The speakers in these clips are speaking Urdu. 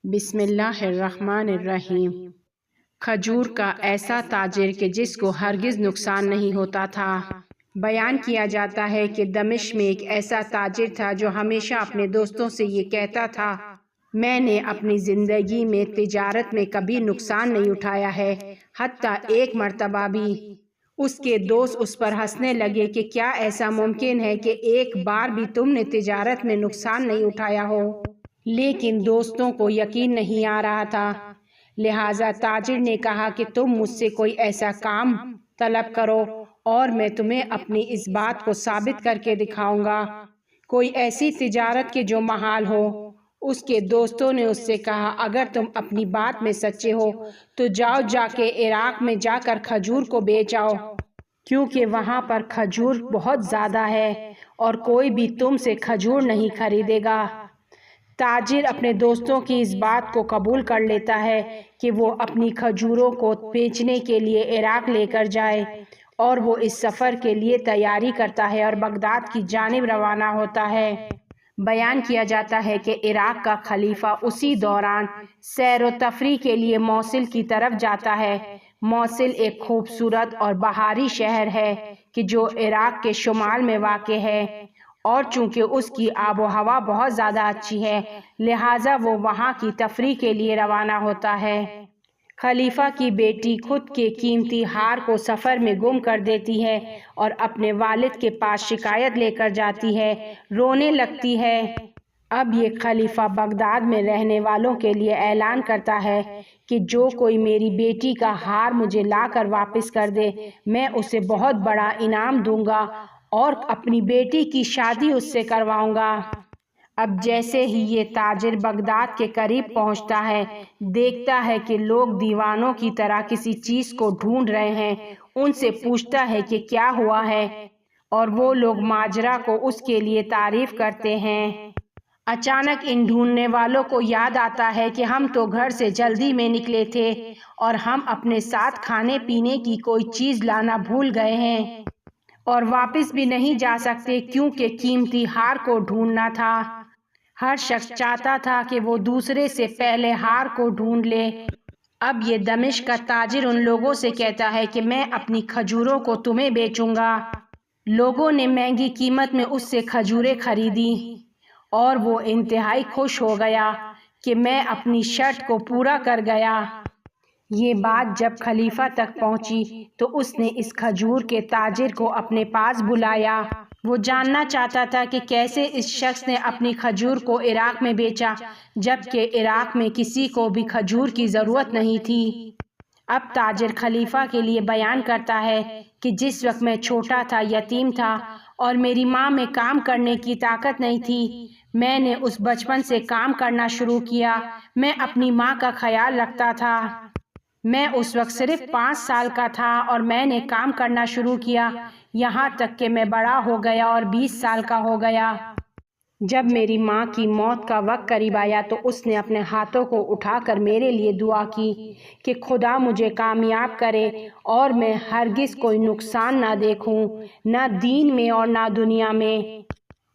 بسم اللہ الرحمن الرحیم۔ کھجور کا ایسا تاجر کہ جس کو ہرگز نقصان نہیں ہوتا تھا۔ بیان کیا جاتا ہے کہ دمشق میں ایک ایسا تاجر تھا جو ہمیشہ اپنے دوستوں سے یہ کہتا تھا، میں نے اپنی زندگی میں تجارت میں کبھی نقصان نہیں اٹھایا ہے، حتیٰ ایک مرتبہ بھی۔ اس کے دوست اس پر ہنسنے لگے کہ کیا ایسا ممکن ہے کہ ایک بار بھی تم نے تجارت میں نقصان نہیں اٹھایا ہو؟ لیکن دوستوں کو یقین نہیں آ رہا تھا، لہٰذا تاجر نے کہا کہ تم مجھ سے کوئی ایسا کام طلب کرو اور میں تمہیں اپنی اس بات کو ثابت کر کے دکھاؤں گا، کوئی ایسی تجارت کہ جو محال ہو۔ اس کے دوستوں نے اس سے کہا، اگر تم اپنی بات میں سچے ہو تو جا کے عراق میں جا کر کھجور کو بیچ آؤ، کیونکہ وہاں پر کھجور بہت زیادہ ہے اور کوئی بھی تم سے کھجور نہیں خریدے گا۔ تاجر اپنے دوستوں کی اس بات کو قبول کر لیتا ہے کہ وہ اپنی کھجوروں کو بیچنے کے لیے عراق لے کر جائے، اور وہ اس سفر کے لیے تیاری کرتا ہے اور بغداد کی جانب روانہ ہوتا ہے۔ بیان کیا جاتا ہے کہ عراق کا خلیفہ اسی دوران سیر و تفریح کے لیے موصل کی طرف جاتا ہے۔ موصل ایک خوبصورت اور بہاری شہر ہے کہ جو عراق کے شمال میں واقع ہے، اور چونکہ اس کی آب و ہوا بہت زیادہ اچھی ہے، لہٰذا وہ وہاں کی تفریح کے لیے روانہ ہوتا ہے۔ خلیفہ کی بیٹی خود کے قیمتی ہار کو سفر میں گم کر دیتی ہے اور اپنے والد کے پاس شکایت لے کر جاتی ہے، رونے لگتی ہے۔ اب یہ خلیفہ بغداد میں رہنے والوں کے لیے اعلان کرتا ہے کہ جو کوئی میری بیٹی کا ہار مجھے لا کر واپس کر دے، میں اسے بہت بڑا انعام دوں گا اور اپنی بیٹی کی شادی اس سے کرواؤں گا۔ اب جیسے ہی یہ تاجر بغداد کے قریب پہنچتا ہے، دیکھتا ہے کہ لوگ دیوانوں کی طرح کسی چیز کو ڈھونڈ رہے ہیں۔ ان سے پوچھتا ہے کہ کیا ہوا ہے، اور وہ لوگ ماجرا کو اس کے لیے تعریف کرتے ہیں۔ اچانک ان ڈھونڈنے والوں کو یاد آتا ہے کہ ہم تو گھر سے جلدی میں نکلے تھے اور ہم اپنے ساتھ کھانے پینے کی کوئی چیز لانا بھول گئے ہیں، اور واپس بھی نہیں جا سکتے کیونکہ قیمتی ہار کو ڈھونڈنا تھا۔ ہر شخص چاہتا تھا کہ وہ دوسرے سے پہلے ہار کو ڈھونڈ لے۔ اب یہ دمشق کا تاجر ان لوگوں سے کہتا ہے کہ میں اپنی کھجوروں کو تمہیں بیچوں گا۔ لوگوں نے مہنگی قیمت میں اس سے کھجوریں خریدی اور وہ انتہائی خوش ہو گیا کہ میں اپنی شرط کو پورا کر گیا۔ یہ بات جب خلیفہ تک پہنچی تو اس نے اس کھجور کے تاجر کو اپنے پاس بلایا۔ وہ جاننا چاہتا تھا کہ کیسے اس شخص نے اپنی کھجور کو عراق میں بیچا، جبکہ عراق میں کسی کو بھی کھجور کی ضرورت نہیں تھی۔ اب تاجر خلیفہ کے لیے بیان کرتا ہے کہ جس وقت میں چھوٹا تھا، یتیم تھا اور میری ماں میں کام کرنے کی طاقت نہیں تھی، میں نے اس بچپن سے کام کرنا شروع کیا۔ میں اپنی ماں کا خیال رکھتا تھا۔ میں اس وقت صرف 5 سال کا تھا اور میں نے کام کرنا شروع کیا، یہاں تک کہ میں بڑا ہو گیا اور 20 سال کا ہو گیا۔ جب میری ماں کی موت کا وقت قریب آیا تو اس نے اپنے ہاتھوں کو اٹھا کر میرے لیے دعا کی کہ خدا مجھے کامیاب کرے اور میں ہرگز کوئی نقصان نہ دیکھوں، نہ دین میں اور نہ دنیا میں،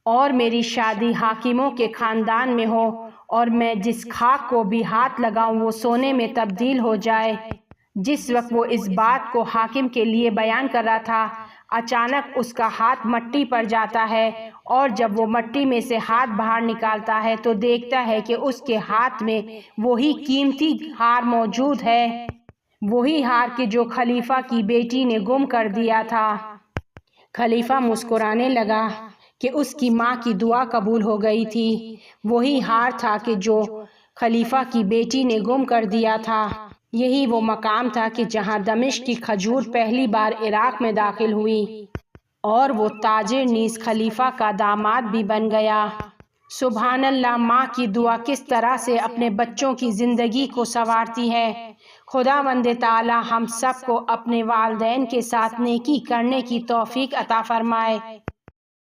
اور میری شادی حاکموں کے خاندان میں ہو، اور میں جس خاک کو بھی ہاتھ لگاؤں وہ سونے میں تبدیل ہو جائے۔ جس وقت وہ اس بات کو حاکم کے لیے بیان کر رہا تھا، اچانک اس کا ہاتھ مٹی پر جاتا ہے، اور جب وہ مٹی میں سے ہاتھ باہر نکالتا ہے تو دیکھتا ہے کہ اس کے ہاتھ میں وہی قیمتی ہار موجود ہے، وہی ہار کہ جو خلیفہ کی بیٹی نے گم کر دیا تھا۔ خلیفہ مسکرانے لگا کہ اس کی ماں کی دعا قبول ہو گئی تھی۔ وہی ہار تھا کہ جو خلیفہ کی بیٹی نے گم کر دیا تھا۔ یہی وہ مقام تھا کہ جہاں دمشق کی کھجور پہلی بار عراق میں داخل ہوئی، اور وہ تاجر نیز خلیفہ کا داماد بھی بن گیا۔ سبحان اللہ! ماں کی دعا کس طرح سے اپنے بچوں کی زندگی کو سنوارتی ہے۔ خداوند تعالی ہم سب کو اپنے والدین کے ساتھ نیکی کرنے کی توفیق عطا فرمائے۔